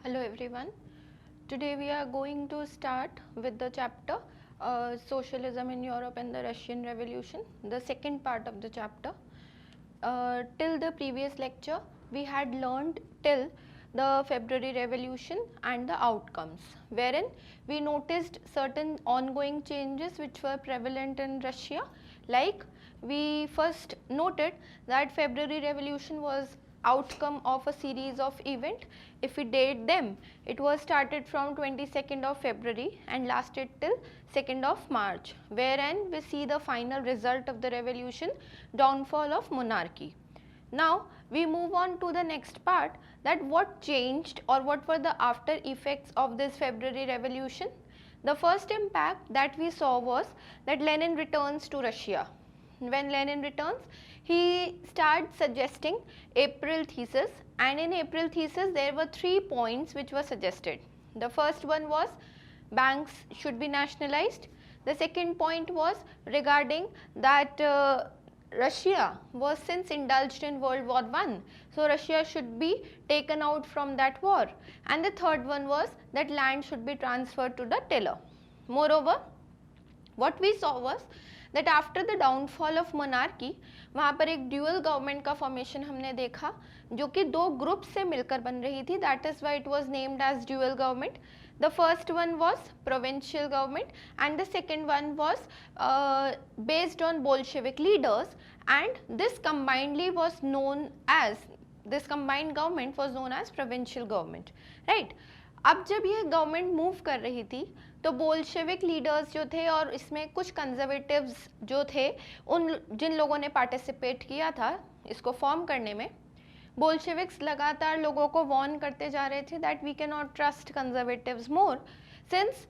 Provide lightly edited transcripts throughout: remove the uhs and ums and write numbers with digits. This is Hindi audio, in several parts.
Hello everyone. Today we are going to start with the chapter Socialism in Europe and the Russian Revolution, the second part of the chapter. Till the previous lecture we had learned till the February Revolution and the outcomes, wherein we noticed certain ongoing changes which were prevalent in Russia. Like we first noted that February Revolution was outcome of a series of events. If we date them, it was started from 22nd of February and lasted till 2nd of March, wherein we see the final result of the revolution, downfall of monarchy. Now we move on to the next part, that what changed or what were the after effects of this February Revolution. The first impact that we saw was that Lenin returns to Russia. When Lenin returns, he starts suggesting April thesis, and in April thesis there were 3 points which were suggested. The first one was banks should be nationalized. The second point was regarding that Russia was since indulged in World War I, so Russia should be taken out from that war. And the third one was that land should be transferred to the tiller. Moreover, what we saw was that after the downfall of monarchy, वहाँ पर एक ड्यूअल गवर्नमेंट का फॉर्मेशन हमने देखा जो कि दो ग्रुप से मिलकर बन रही थी. That is why it was named as dual government. The first one was provincial government and the second one was based on Bolshevik leaders, and this combined government was known as provincial government, right? अब जब ये गवर्नमेंट मूव कर रही थी तो बोल्शेविक लीडर्स जो थे और इसमें कुछ कंजर्वेटिव्स जो थे, उन जिन लोगों ने पार्टिसिपेट किया था इसको फॉर्म करने में, बोल्शेविक्स लगातार लोगों को वार्न करते जा रहे थे that we can not trust conservatives more since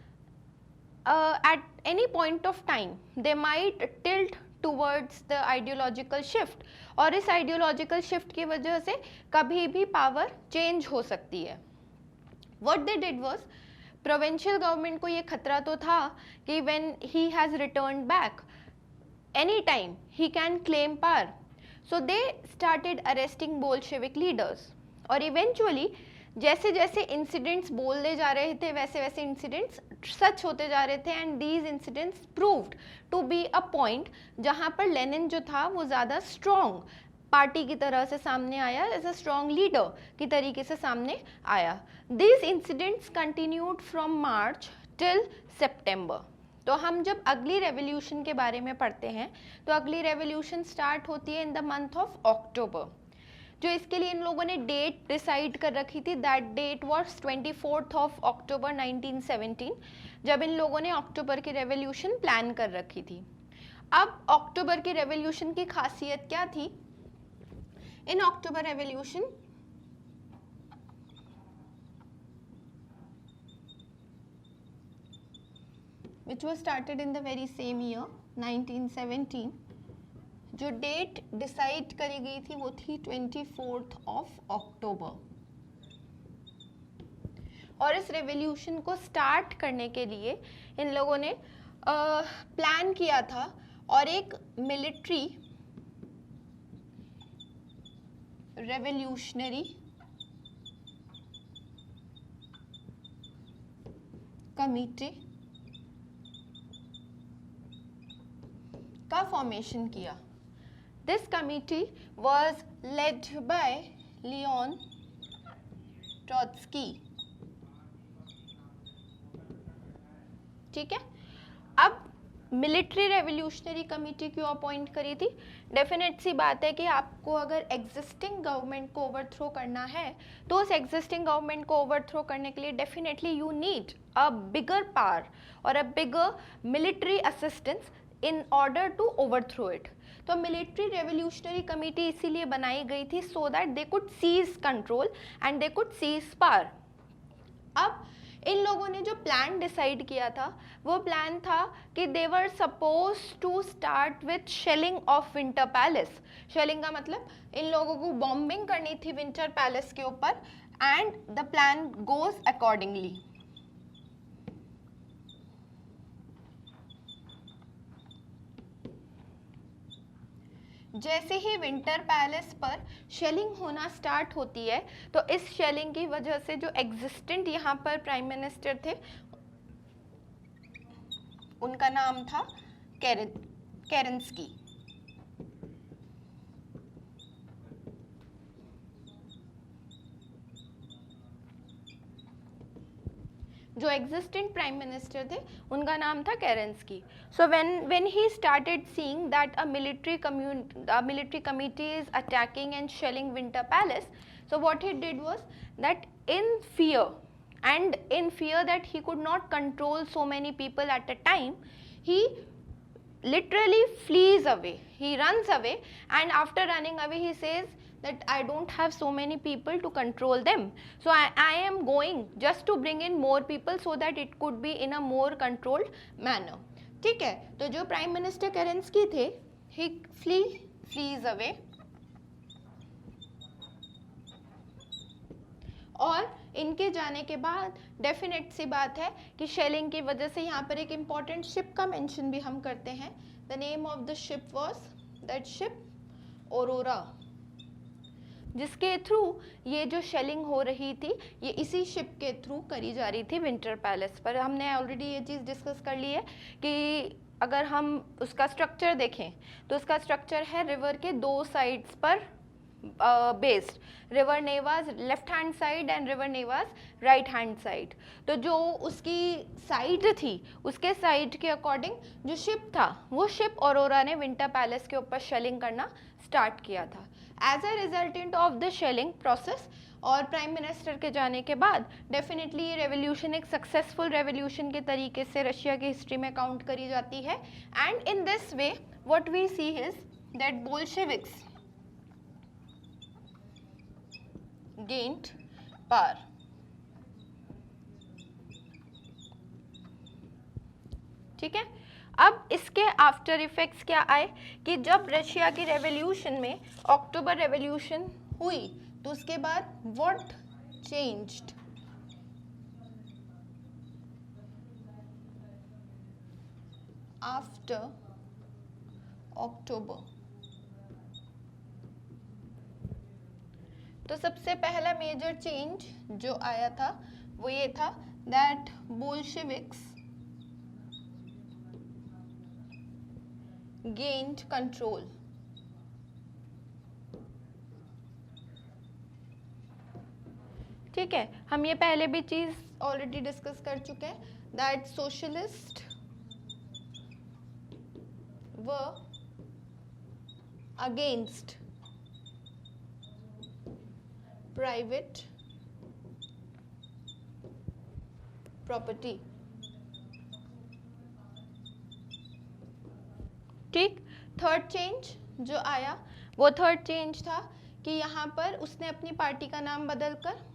at any point of time they might tilt towards the ideological shift, और इस आइडियोलॉजिकल शिफ्ट की वजह से कभी भी पावर चेंज हो सकती है. What they did was, provincial government को ये खतरा तो था कि when he has returned back, anytime he can claim power. So they started arresting Bolshevik leaders. और eventually जैसे जैसे इंसिडेंट्स बोलते जा रहे थे वैसे वैसे इंसिडेंट्स सच होते जा रहे थे, and these incidents proved to be a point जहाँ पर लेनिन जो था वो ज़्यादा स्ट्रॉन्ग पार्टी की तरह से सामने आया, एज अ स्ट्रॉन्ग लीडर की तरीके से सामने आया. This incidents continued from March till September. तो हम जब अगली रेवोल्यूशन के बारे में पढ़ते हैं तो अगली रेवोल्यूशन स्टार्ट होती है in the month of October. जो इसके लिए इन लोगों ने डेट डिसाइड कर रखी थी, that date was 24th of October 1917, जब इन लोगों ने अक्टूबर की रेवोल्यूशन प्लान कर रखी थी. अब अक्टूबर की रेवोल्यूशन की खासियत क्या थी? In October Revolution, which was started in the very same year 1917, जो डेट डिसाइड करी गई थी वो थी 24th ऑफ अक्टूबर. और इस रेवोल्यूशन को स्टार्ट करने के लिए इन लोगों ने प्लान किया था और एक मिलिट्री रेवोल्यूशनरी कमिटी का फॉर्मेशन किया. This committee was led by Leon Trotsky. ठीक है. अब मिलिट्री रेवोल्यूशनरी कमेटी क्यों अपॉइंट करी थी? डेफिनेट सी बात है कि आपको अगर एग्जिस्टिंग गवर्नमेंट को ओवरथ्रो करना है तो उस एग्जिस्टिंग गवर्नमेंट को ओवरथ्रो करने के लिए definitely you need a bigger power और a bigger military assistance in order to overthrow it. तो मिलिट्री रेवोल्यूशनरी कमेटी इसीलिए बनाई गई थी so that they could seize control and they could seize power. अब इन लोगों ने जो प्लान डिसाइड किया था वो प्लान था कि they were supposed to start with shelling of Winter Palace. Shelling का मतलब इन लोगों को बॉम्बिंग करनी थी विंटर पैलेस के ऊपर, and the plan goes accordingly. जैसे ही विंटर पैलेस पर शेलिंग होना स्टार्ट होती है तो इस शेलिंग की वजह से जो एग्जिस्टेंट यहाँ पर प्राइम मिनिस्टर थे उनका नाम था केरेंस्की। जो एग्जिस्टेंट प्राइम मिनिस्टर थे उनका नाम था केरेंस्की। सो when he started seeing that a military committee is attacking and shelling Winter Palace, so what he did was that in fear that he could not control so many people at a time, he literally flees away, he runs away, and after running away he says that I don't have so many people to control them, so I am going just to bring in more people so that it could be in a more controlled manner. ठीक है, तो जो प्राइम मिनिस्टर केरेंस्की थे he flees away, और इनके जाने के बाद डेफिनेट सी बात है कि शेलिंग की वजह से यहाँ पर एक इम्पॉर्टेंट शिप का मेंशन भी हम करते हैं। The name of the ship was that ship aurora, जिसके थ्रू ये जो शेलिंग हो रही थी ये इसी शिप के थ्रू करी जा रही थी विंटर पैलेस पर। हमने ऑलरेडी ये चीज़ डिस्कस कर ली है कि अगर हम उसका स्ट्रक्चर देखें तो उसका स्ट्रक्चर है रिवर के दो साइड्स पर based, river Neva's left hand side and river Neva's right hand side. तो जो उसकी साइड थी उसके साइड के अकॉर्डिंग जो शिप था वो शिप औरोरा ने विंटर पैलेस के ऊपर शेलिंग करना स्टार्ट किया था। As a resultant of the shelling process और प्राइम मिनिस्टर के जाने के बाद डेफिनेटली ये रेवोल्यूशन एक सक्सेसफुल रेवोल्यूशन के तरीके से रशिया की हिस्ट्री में काउंट करी जाती है। And in this way what we see is that Bolsheviks gained power। ठीक है, अब इसके आफ्टर इफेक्ट्स क्या आए कि जब रशिया की रेवोल्यूशन में अक्टूबर रेवोल्यूशन हुई तो उसके बाद व्हाट चेंज्ड, आफ्टर अक्टूबर। तो सबसे पहला मेजर चेंज जो आया था वो ये था दैट बोल्शेविक्स गेन्ड कंट्रोल। ठीक है, हम ये पहले भी चीज ऑलरेडी डिस्कस कर चुके हैं दैट सोशलिस्ट व अगेंस्ट प्राइवेट प्रॉपर्टी। ठीक, थर्ड चेंज जो आया वो थर्ड चेंज था कि यहाँ पर उसने अपनी पार्टी का नाम बदलकर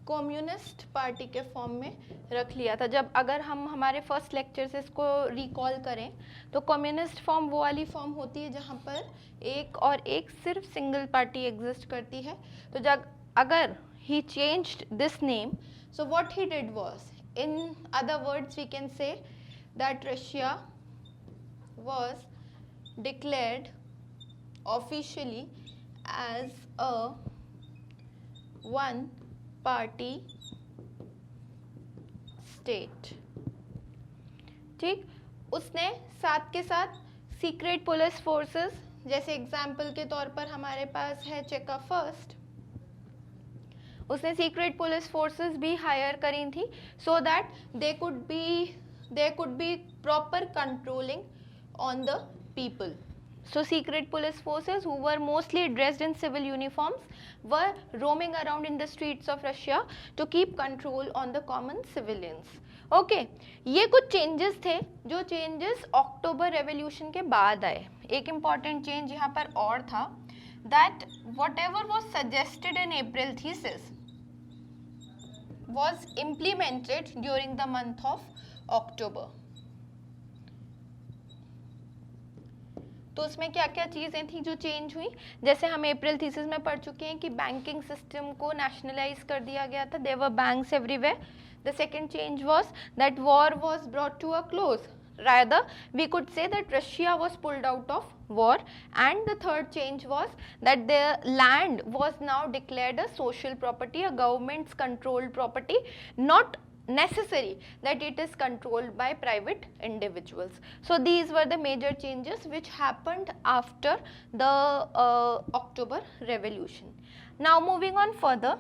कम्युनिस्ट पार्टी के फॉर्म में रख लिया था। जब अगर हम हमारे फर्स्ट लेक्चर से इसको रिकॉल करें तो कम्युनिस्ट फॉर्म वो वाली फॉर्म होती है जहाँ पर एक और एक सिर्फ सिंगल पार्टी एग्जिस्ट करती है। तो जब अगर he changed this name, so what he did was, in other words we can say that Russia was declared officially as a one party state। ठीक, उसने साथ के साथ सीक्रेट पुलिस फोर्सेस, जैसे एग्जाम्पल के तौर पर हमारे पास है चेका फर्स्ट, उसने सीक्रेट पुलिस फोर्सेस भी हायर करी थी so that they could be proper controlling on the people. So secret police forces who were mostly dressed in civil uniforms were roaming around in the streets of Russia to keep control on the common civilians। Okay, ये कुछ changes थे जो changes अक्टूबर रेवोल्यूशन के बाद आए। एक important change यहाँ पर और था that whatever was suggested in April thesis was implemented during the month of October। तो उसमें क्या क्या चीज़ें थी जो चेंज हुई, जैसे हम अप्रैल थीसिस में पढ़ चुके हैं कि बैंकिंग सिस्टम को नेशनलाइज कर दिया गया था, there were banks everywhere. The second change was that war was brought to a close, rather we could say that Russia was pulled out of war. And the third change was that the land was now declared a social property, a government's controlled property, not necessary that it is controlled by private individuals. So these were the major changes which happened after the October Revolution. Now moving on further,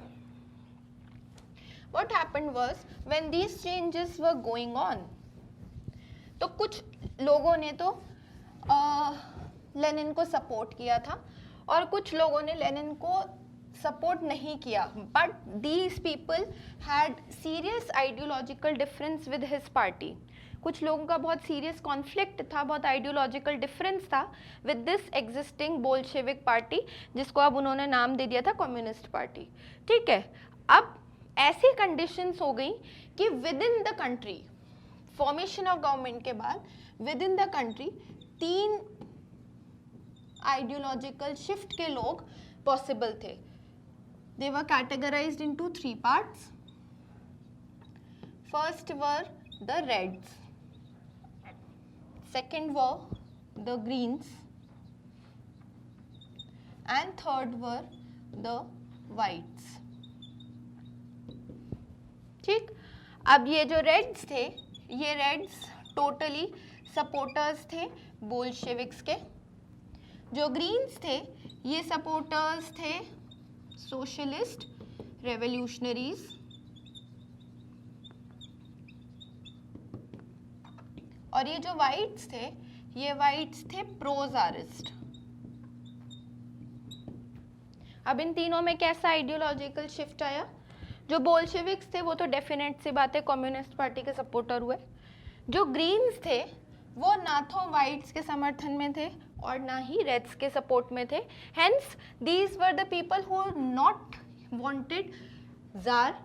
what happened was when these changes were going on, तो कुछ लोगों ने तो लेनिन को सपोर्ट किया था और कुछ लोगों ने लेनिन को सपोर्ट नहीं किया, but these people had serious ideological difference with his party. कुछ लोगों का बहुत सीरियस कॉन्फ्लिक्ट था, बहुत आइडियोलॉजिकल डिफरेंस था with this existing Bolshevik party, जिसको अब उन्होंने नाम दे दिया था कम्युनिस्ट पार्टी. ठीक है, अब ऐसी कंडीशंस हो गई कि with in the country, formation of government के बाद with in the country 3 ideological shift के लोग पॉसिबल थे. They were categorized into 3 parts. First were the Reds, second were the Greens, and third were the Whites. ठीक, अब ये जो Reds थे, ये Reds टोटली सपोर्टर्स थे बोल्शेविक्स के. जो Greens थे, ये सपोर्टर्स थे सोशलिस्ट रेवोल्यूशनरीज, और ये जो वाइट्स थे, ये वाइट्स थे प्रोजारिस्ट. अब इन तीनों में कैसा आइडियोलॉजिकल शिफ्ट आया? जो बोल्शेविक्स थे वो तो डेफिनेट सी बात है कम्युनिस्ट पार्टी के सपोर्टर हुए. जो ग्रीन्स थे वो ना तो वाइट्स के समर्थन में थे और ना ही रेड्स के सपोर्ट में थे. Hence these were the people who not wanted tsar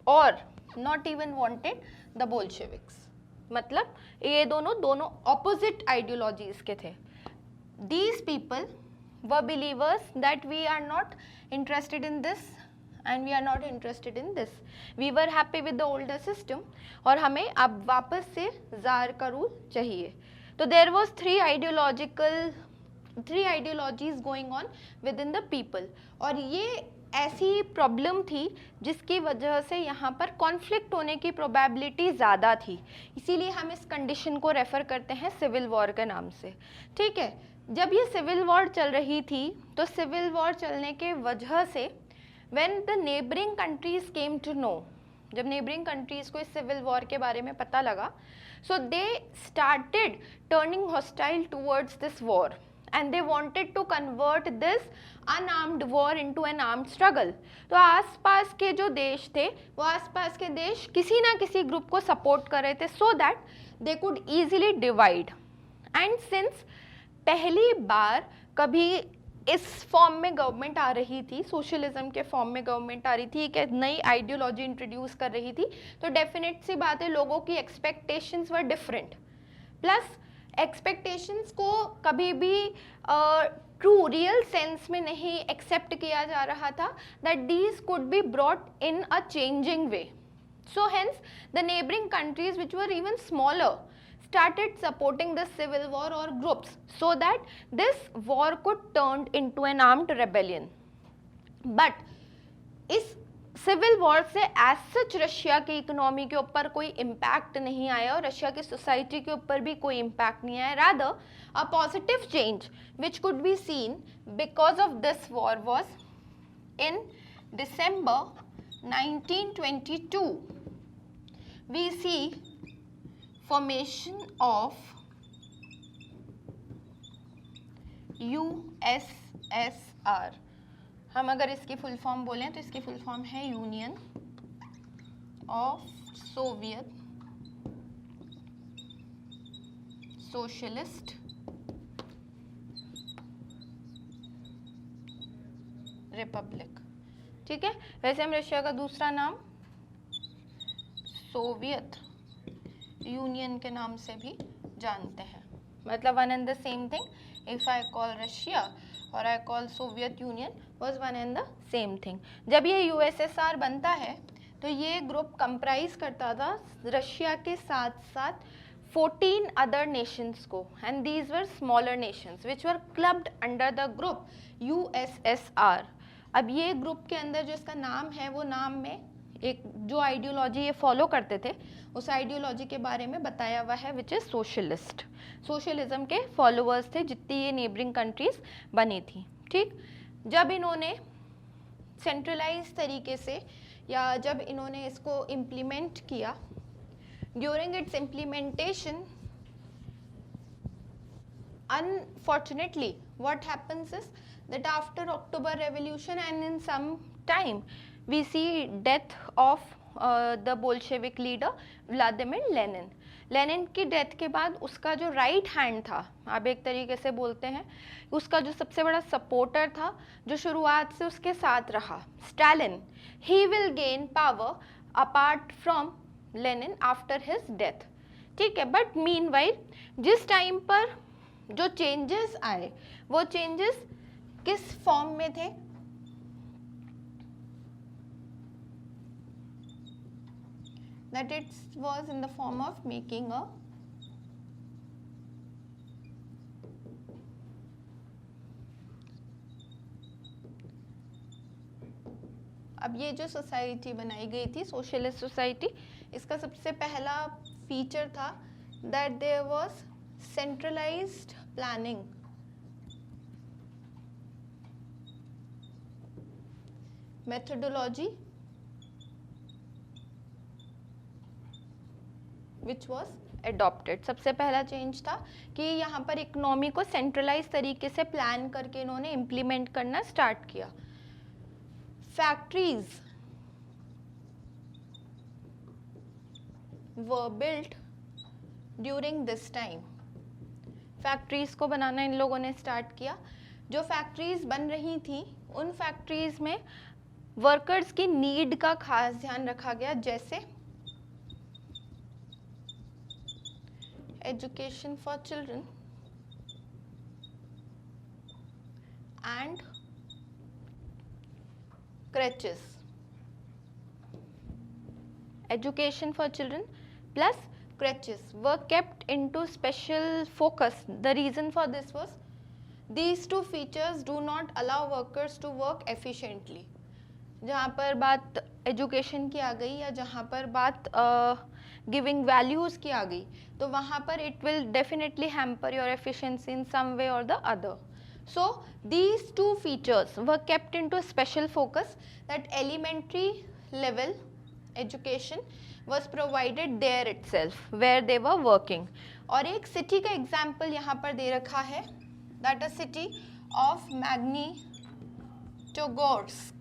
और not even wanted the Bolsheviks. मतलब ये दोनों ऑपोजिट आइडियोलॉजीज के थे. These people were believers that we are not interested in this and we are not interested in this. We were happy with the older system और हमें अब वापस से जार का रूल चाहिए. तो there was 3 ideologies going on within the people, और ये ऐसी प्रॉब्लम थी जिसकी वजह से यहाँ पर कॉन्फ्लिक्ट होने की प्रोबेबिलिटी ज़्यादा थी. इसीलिए हम इस कंडीशन को रेफ़र करते हैं सिविल वॉर के नाम से. ठीक है, जब ये सिविल वॉर चल रही थी तो सिविल वॉर चलने के वजह से when the neighboring countries came to know, जब neighboring countries को इस civil war के बारे में पता लगा, so they started turning hostile towards this war and they wanted to convert this unarmed war into an armed struggle. तो आसपास के जो देश थे वो आसपास के देश किसी ना किसी ग्रुप को सपोर्ट कर रहे थे so that they could easily divide. And since पहली बार कभी इस फॉर्म में गवर्नमेंट आ रही थी, सोशलिज्म के फॉर्म में गवर्नमेंट आ रही थी, एक नई आइडियोलॉजी इंट्रोड्यूस कर रही थी, तो डेफिनेट सी बात है लोगों की expectations were different. Plus expectations को कभी भी ट्रू रियल सेंस में नहीं एक्सेप्ट किया जा रहा था that these could be brought in a changing way. So hence the neighbouring countries which were even smaller started supporting the civil war or groups so that this war could turn into an armed rebellion. But इस सिविल वॉर से एज सच रशिया की इकोनॉमी के ऊपर कोई इम्पैक्ट नहीं आया और रशिया की सोसाइटी के ऊपर भी कोई इम्पैक्ट नहीं आया. Rather a positive change which could be seen because of this war was in December 1922. We see formation of USSR. हम अगर इसकी फुल फॉर्म बोलें तो इसकी फुल फॉर्म है union of Soviet socialist Republic. ठीक है, वैसे हम रशिया का दूसरा नाम सोवियत यूनियन के नाम से भी जानते हैं. मतलब one and the same thing. If I call Russia और I call Soviet Union was one and the same thing. जब ये यूएसएसआर बनता है तो ये ग्रुप कंप्राइज करता था रशिया के साथ साथ 14 other nations को, and these were smaller nations which were clubbed under the group USSR. अब ये ग्रुप के अंदर जो इसका नाम है, वो नाम में एक जो आइडियोलॉजी ये फॉलो करते थे उस आइडियोलॉजी के बारे में बताया हुआ है, विच इज सोशलिस्ट. सोशलिज्म के फॉलोअर्स थे जितनी ये नेबरिंग कंट्रीज बनी थी. ठीक, जब इन्होंने सेंट्रलाइज तरीके से या जब इन्होंने इसको इम्प्लीमेंट किया, during its implementation unfortunately what happens is that after October Revolution and in some time we see death of the Bolshevik leader Vladimir Lenin. Lenin की डेथ के बाद उसका जो राइट हैंड था, आप एक तरीके से बोलते हैं, उसका जो सबसे बड़ा सपोर्टर था, जो शुरुआत से उसके साथ रहा, Stalin, he will gain power apart from Lenin after his death. ठीक है, बट मीनवाइल जिस टाइम पर जो चेंजेस आए वो चेंजेस किस फॉर्म में थे? That it was in the form of making a अब ये जो सोसाइटी बनाई गई थी, सोशलिस्ट सोसाइटी, इसका सबसे पहला फीचर था that there was centralized planning. Methodology which was adopted. सबसे पहला चेंज था कि यहाँ पर इकोनॉमी को सेंट्रलाइज तरीके से प्लान करके इन्होंने इम्प्लीमेंट करना स्टार्ट किया. Factories were built during this time. Factories को बनाना इन लोगों ने स्टार्ट किया. जो फैक्ट्रीज बन रही थी उन फैक्ट्रीज में वर्कर्स की नीड का खास ध्यान रखा गया, जैसे education for children and crutches. Education for children plus crutches were kept into special focus. The reason for this was these two features do not allow workers to work efficiently. जहाँ पर बात एजुकेशन की आ गई या जहाँ पर बात गिविंग वैल्यूज़ की आ गई, तो वहाँ पर it will definitely hamper your efficiency in some way और the other. So these two features were kept into special focus, that elementary level education was provided there itself where they were working. और एक सिटी का एग्जाम्पल यहाँ पर दे रखा है, that a city of Magnitogorsk.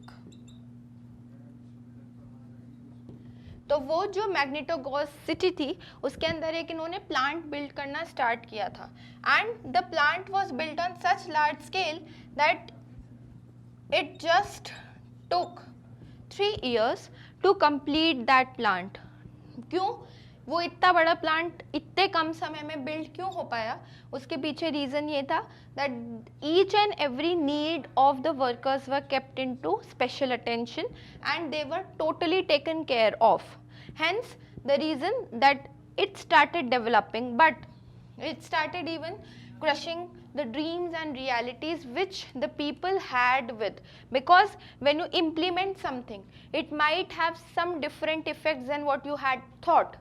तो वो जो मैग्नेटोगॉर्स्क सिटी थी उसके अंदर एक इन्होंने प्लांट बिल्ड करना स्टार्ट किया था, and the plant was built on such large scale that it just took 3 years to complete that plant. क्यों वो इतना बड़ा प्लांट इतने कम समय में बिल्ड क्यों हो पाया? उसके पीछे रीजन ये था that each and every need of the workers were kept into special attention and they were totally taken care of. Hence the reason that it started developing, but it started even crushing the dreams and realities which the people had with, because when you implement something it might have some different effects than what you had thought.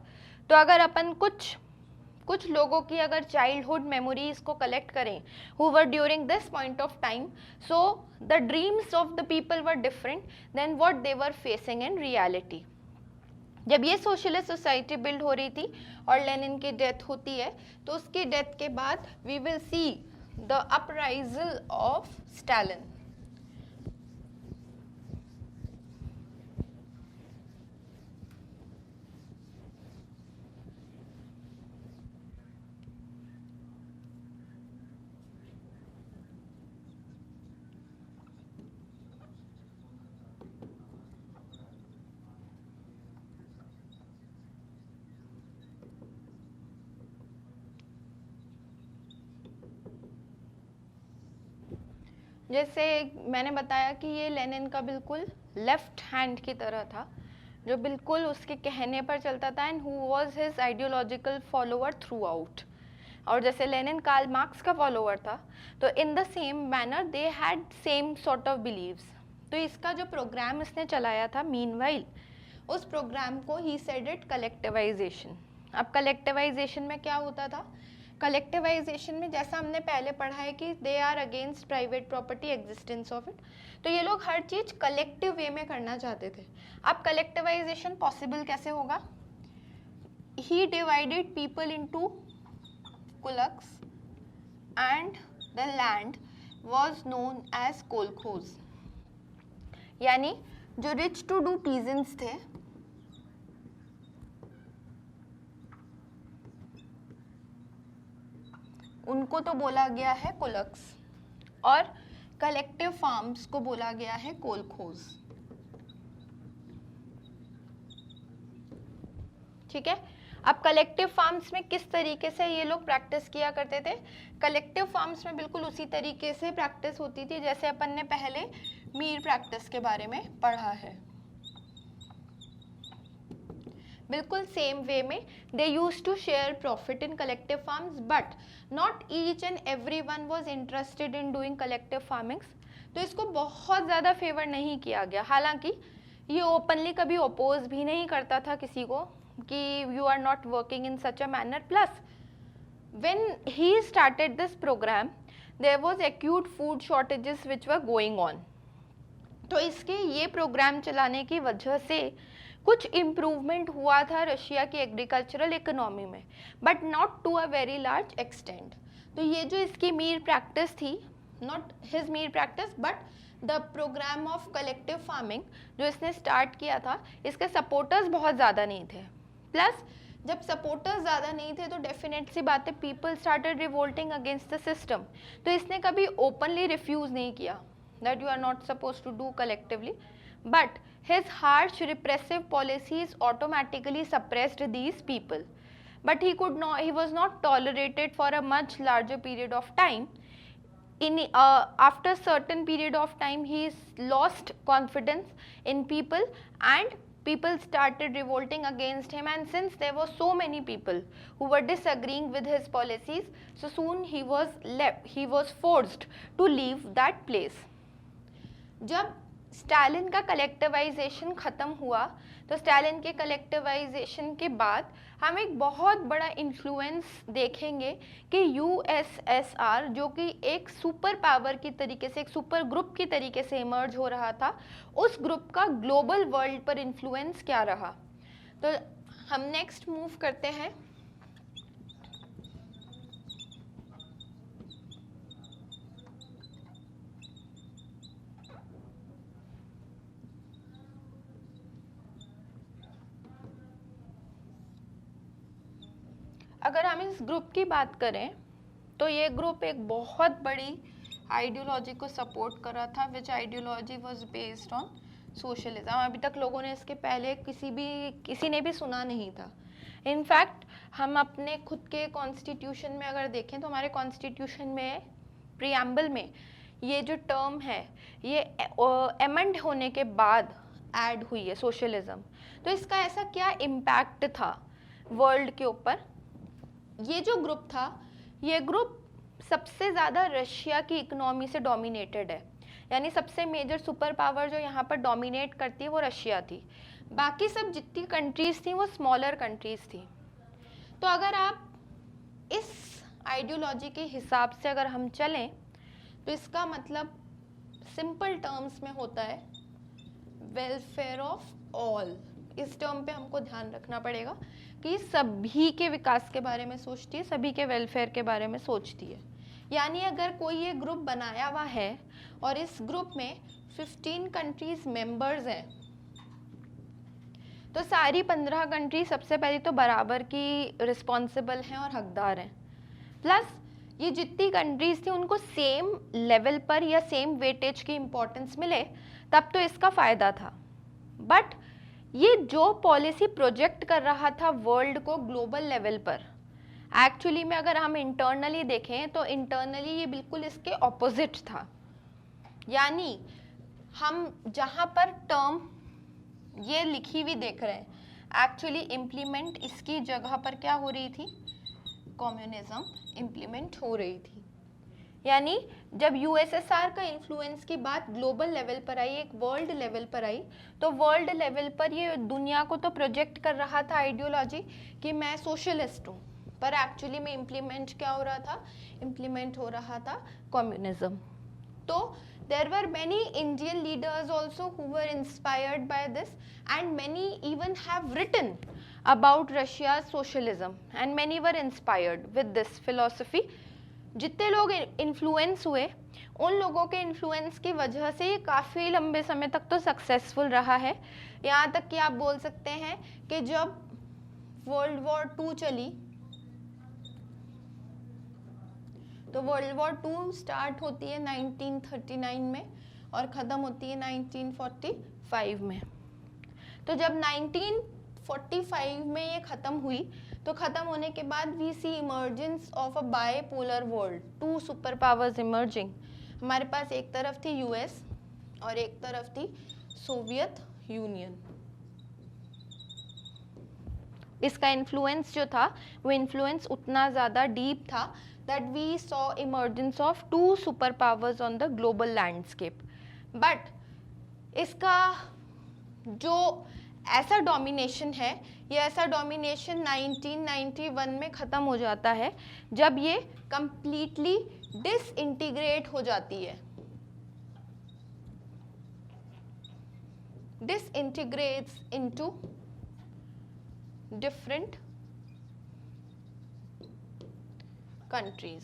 तो अगर अपन कुछ लोगों की अगर चाइल्डहुड मेमोरीज को कलेक्ट करें who were during this point of time, so the dreams of the people were different than what they were facing in reality. जब ये सोशलिस्ट सोसाइटी बिल्ड हो रही थी और लेनिन की डेथ होती है, तो उसकी डेथ के बाद we will see the appraisal of Stalin. जैसे मैंने बताया कि ये लेनिन का बिल्कुल लेफ्ट हैंड की तरह था, जो बिल्कुल उसके कहने पर चलता था, and who was his ideological follower throughout. और जैसे लेनिन कार्ल मार्क्स का फॉलोअर था, तो in the same manner they had same sort of beliefs. तो इसका जो प्रोग्राम इसने चलाया था मीनवाइल, उस प्रोग्राम को ही सेड इट कलेक्टिवाइजेशन। अब कलेक्टिवाइजेशन में क्या होता था? कलेक्टिवाइजेशन में जैसा हमने पहले पढ़ा है कि they are against private property, existence of it. तो ये लोग हर चीज कलेक्टिव वे में करना चाहते थे। अब कलेक्टिवाइजेशन पॉसिबल कैसे होगा? He divided people into kulaks and the land was known as kolkhoz. यानी जो रिच टू डू पीजेंट्स थे, उनको तो बोला गया है कुलक्स, और कलेक्टिव फार्म्स को बोला गया है कोलखोज। ठीक है। अब कलेक्टिव फार्म्स में किस तरीके से ये लोग प्रैक्टिस किया करते थे? कलेक्टिव फार्म्स में बिल्कुल उसी तरीके से प्रैक्टिस होती थी जैसे अपन ने पहले मीर प्रैक्टिस के बारे में पढ़ा है। बिल्कुल सेम वे में they used to share profit in collective farms, but not each and everyone was interested in doing collective farmings. तो इसको बहुत ज़्यादा फेवर नहीं किया गया। हालांकि ये ओपनली कभी अपोज भी नहीं करता था किसी को कि you are not working in such a manner. Plus when he started this program there was acute food shortages which were going on. तो इसके ये प्रोग्राम चलाने की वजह से कुछ इम्प्रूवमेंट हुआ था रशिया की एग्रीकल्चरल इकोनॉमी में, but not to a very large extent. तो ये जो इसकी मीर प्रैक्टिस थी, not his mere practice but the program of collective farming जो इसने स्टार्ट किया था, इसके सपोर्टर्स बहुत ज़्यादा नहीं थे। प्लस जब सपोर्टर्स ज़्यादा नहीं थे तो डेफिनेट सी बात है, people started revolting against the system. तो इसने कभी ओपनली रिफ्यूज़ नहीं किया that you are not supposed to do collectively, but his harsh repressive policies automatically suppressed these people. But he was not tolerated for a much larger period of time. After certain period of time, he lost confidence in people, and people started revolting against him. And since there were so many people who were disagreeing with his policies, so soon he was forced to leave that place. जब स्टालिन का कलेक्टिवाइजेशन ख़त्म हुआ, तो स्टालिन के कलेक्टिवाइजेशन के बाद हम एक बहुत बड़ा इन्फ्लुएंस देखेंगे कि यूएसएसआर, जो कि एक सुपर पावर की तरीके से, एक सुपर ग्रुप की तरीके से इमर्ज हो रहा था, उस ग्रुप का ग्लोबल वर्ल्ड पर इन्फ्लुएंस क्या रहा। तो हम नेक्स्ट मूव करते हैं अगर हम इस ग्रुप की बात करें तो ये ग्रुप एक बहुत बड़ी आइडियोलॉजी को सपोर्ट कर रहा था, which ideology was based on socialism. अभी तक लोगों ने इसके पहले किसी ने भी सुना नहीं था। इनफैक्ट हम अपने खुद के कॉन्स्टिट्यूशन में अगर देखें तो हमारे कॉन्स्टिट्यूशन में प्रीएम्बल में ये जो टर्म है ये एमेंड होने के बाद ऐड हुई है, सोशलिज्म। तो इसका ऐसा क्या इम्पैक्ट था वर्ल्ड के ऊपर? ये जो ग्रुप था, ये ग्रुप सबसे ज़्यादा रशिया की इकोनॉमी से डोमिनेटेड है, यानी सबसे मेजर सुपर पावर जो यहाँ पर डोमिनेट करती है वो रशिया थी। बाकी सब जितनी कंट्रीज़ थी वो स्मॉलर कंट्रीज़ थी। तो अगर आप इस आइडियोलॉजी के हिसाब से अगर हम चलें तो इसका मतलब सिंपल टर्म्स में होता है वेलफेयर ऑफ ऑल। इस टर्म पे हमको ध्यान रखना पड़ेगा कि सभी के विकास के बारे में सोचती है, सभी के वेलफेयर के बारे में सोचती है। यानी अगर कोई ये ग्रुप बनाया हुआ है और इस ग्रुप में 15 कंट्रीज मेंबर्स हैं, तो सारी 15 कंट्री सबसे पहले तो बराबर की रिस्पॉन्सिबल हैं और हकदार हैं। प्लस ये जितनी कंट्रीज थी उनको सेम लेवल पर या सेम वेटेज की इम्पोर्टेंस मिले, तब तो इसका फ़ायदा था। बट ये जो पॉलिसी प्रोजेक्ट कर रहा था वर्ल्ड को ग्लोबल लेवल पर, एक्चुअली में अगर हम इंटरनली देखें तो इंटरनली ये बिल्कुल इसके ऑपोजिट था। यानी हम जहाँ पर टर्म ये लिखी हुई देख रहे हैं, एक्चुअली इम्प्लीमेंट इसकी जगह पर क्या हो रही थी, कम्युनिज्म इम्प्लीमेंट हो रही थी। यानी जब यूएसएसआर का इन्फ्लुएंस की बात ग्लोबल लेवल पर आई, एक वर्ल्ड लेवल पर आई, तो वर्ल्ड लेवल पर ये दुनिया को तो प्रोजेक्ट कर रहा था आइडियोलॉजी कि मैं सोशलिस्ट हूँ, पर एक्चुअली में इम्प्लीमेंट क्या हो रहा था, इम्प्लीमेंट हो रहा था कम्युनिज्म। तो there were many Indian leaders also who were inspired by this, and many even have written about Russia's socialism, and many were inspired with this philosophy. जितने लोग इन्फ्लुएंस हुए, उन लोगों के इन्फ्लुएंस की वजह से ये काफ़ी लंबे समय तक तो सक्सेसफुल रहा है। यहाँ तक कि आप बोल सकते हैं कि जब वर्ल्ड वॉर 2 चली, तो वर्ल्ड वॉर 2 स्टार्ट होती है 1939 में और ख़त्म होती है 1945 में। तो जब 1945 में ये ख़त्म हुई, तो ख़त्म होने के बाद we see emergence of a bipolar world, 2 super powers emerging. हमारे पास एक तरफ थी यूएस और एक तरफ थी सोवियत यूनियन। इसका इन्फ्लुएंस जो था वो इन्फ्लुएंस उतना ज़्यादा डीप था that we saw emergence of 2 superpowers on the global landscape. But इसका जो ऐसा डोमिनेशन है, ये ऐसा डोमिनेशन 1991 में ख़त्म हो जाता है जब ये completely डिसइंटीग्रेट हो जाती है, disintegrates into different कंट्रीज।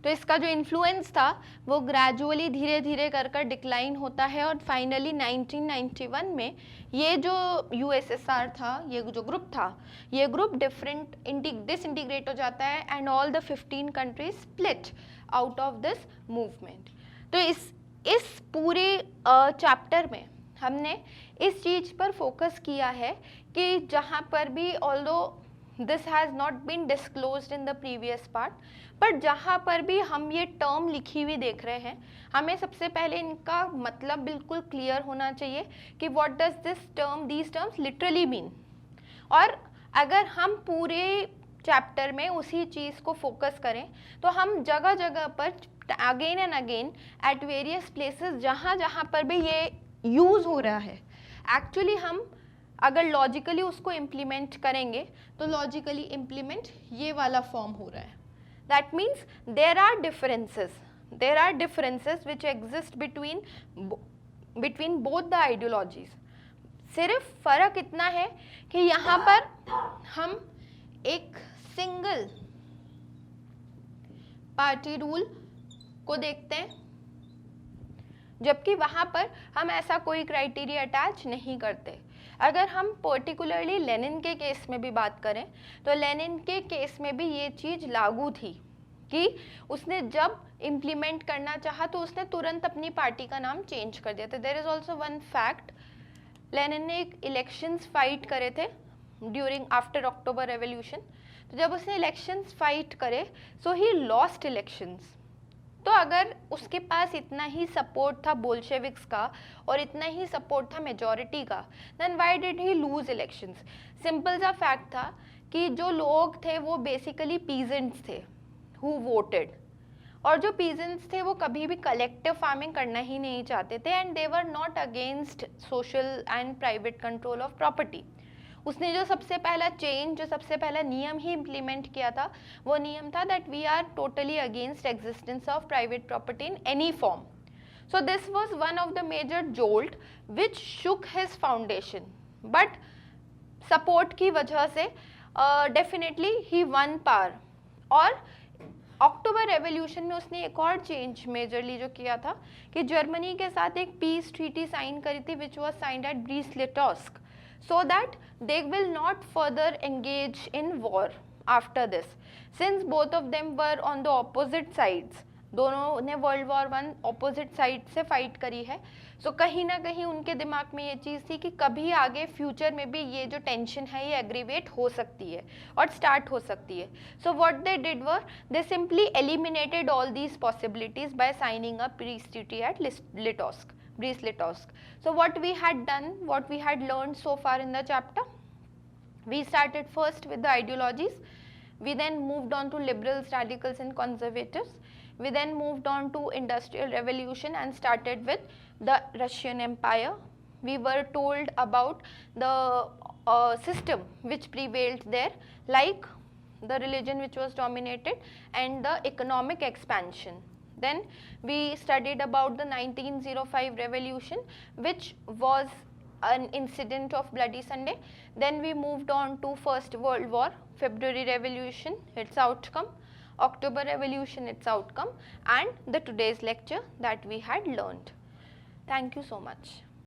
तो इसका जो इन्फ्लुएंस था वो ग्रेजुअली धीरे धीरे कर कर डिक्लाइन होता है और फाइनली 1991 में ये जो यूएसएसआर था, ये जो ग्रुप था, ये ग्रुप डिसइंटीग्रेट हो जाता है and all the 15 countries split out of this movement. तो इस पूरे चैप्टर में हमने इस चीज़ पर फोकस किया है कि जहाँ पर भी although this has not been disclosed in the previous part, पर जहाँ पर भी हम ये टर्म लिखी हुई देख रहे हैं, हमें सबसे पहले इनका मतलब बिल्कुल क्लियर होना चाहिए कि what does these terms literally mean. और अगर हम पूरे चैप्टर में उसी चीज़ को फोकस करें तो हम जगह जगह पर again and again at various places जहाँ जहाँ पर भी ये यूज़ हो रहा है, एक्चुअली हम अगर लॉजिकली उसको इम्प्लीमेंट करेंगे तो लॉजिकली इम्प्लीमेंट ये वाला फॉर्म हो रहा है। That means there are differences which exist between both the ideologies. सिर्फ फ़र्क इतना है कि यहाँ पर हम एक सिंगल पार्टी रूल को देखते हैं, जबकि वहाँ पर हम ऐसा कोई क्राइटेरिया अटैच नहीं करते। अगर हम पर्टिकुलरली लेनिन के केस में भी बात करें तो लेनिन के केस में भी ये चीज़ लागू थी कि उसने जब इम्प्लीमेंट करना चाहा तो उसने तुरंत अपनी पार्टी का नाम चेंज कर दिया था। There is also one fact, Lenin ने एक इलेक्शंस फाइट करे थे ड्यूरिंग आफ्टर अक्टूबर रेवोल्यूशन। तो जब उसने इलेक्शंस फाइट करे सो ही लॉस्ट इलेक्शंस। तो अगर उसके पास इतना ही सपोर्ट था बोल्शेविक्स का और इतना ही सपोर्ट था मेजॉरिटी का, then why did he lose elections? Simple सा फैक्ट था कि जो लोग थे वो बेसिकली पीजेंट्स थे हु वोटेड, और जो पीजेंट्स थे वो कभी भी कलेक्टिव फार्मिंग करना ही नहीं चाहते थे and they were not against social and private control of property. उसने जो सबसे पहला नियम ही इम्प्लीमेंट किया था वो नियम था that we are totally against existence of private property in any form. So this was one of the major jolt which shook his foundation, but support की वजह से डेफिनेटली ही वन पावर। और अक्टूबर रेवोल्यूशन में उसने एक और चेंज मेजरली जो किया था कि जर्मनी के साथ एक पीस ट्रीटी साइन करी थी which was signed at Brest Litovsk, so that they will not further engage in war after this, since both of them were on the opposite sides। दोनों ने वर्ल्ड वॉर 1 ऑपोजिट साइड से फाइट करी है। सो कहीं ना कहीं उनके दिमाग में ये चीज़ थी कि कभी आगे फ्यूचर में भी ये जो टेंशन है ये एग्रीवेट हो सकती है और स्टार्ट हो सकती है। So what they did were they simply eliminated all these possibilities by signing a peace treaty at Litovsk. Brest-Litovsk. So what we had done, what we had learned so far in the chapter, we started first with the ideologies, we then moved on to liberals, radicals and conservatives, we then moved on to industrial revolution and started with the Russian Empire. We were told about the system which prevailed there, like the religion which was dominated and the economic expansion. Then we studied about the 1905 revolution, which was an incident of Bloody Sunday. Then we moved on to First World War, February Revolution, its outcome, October Revolution, its outcome, and the today's lecture that we had learned. Thank you so much.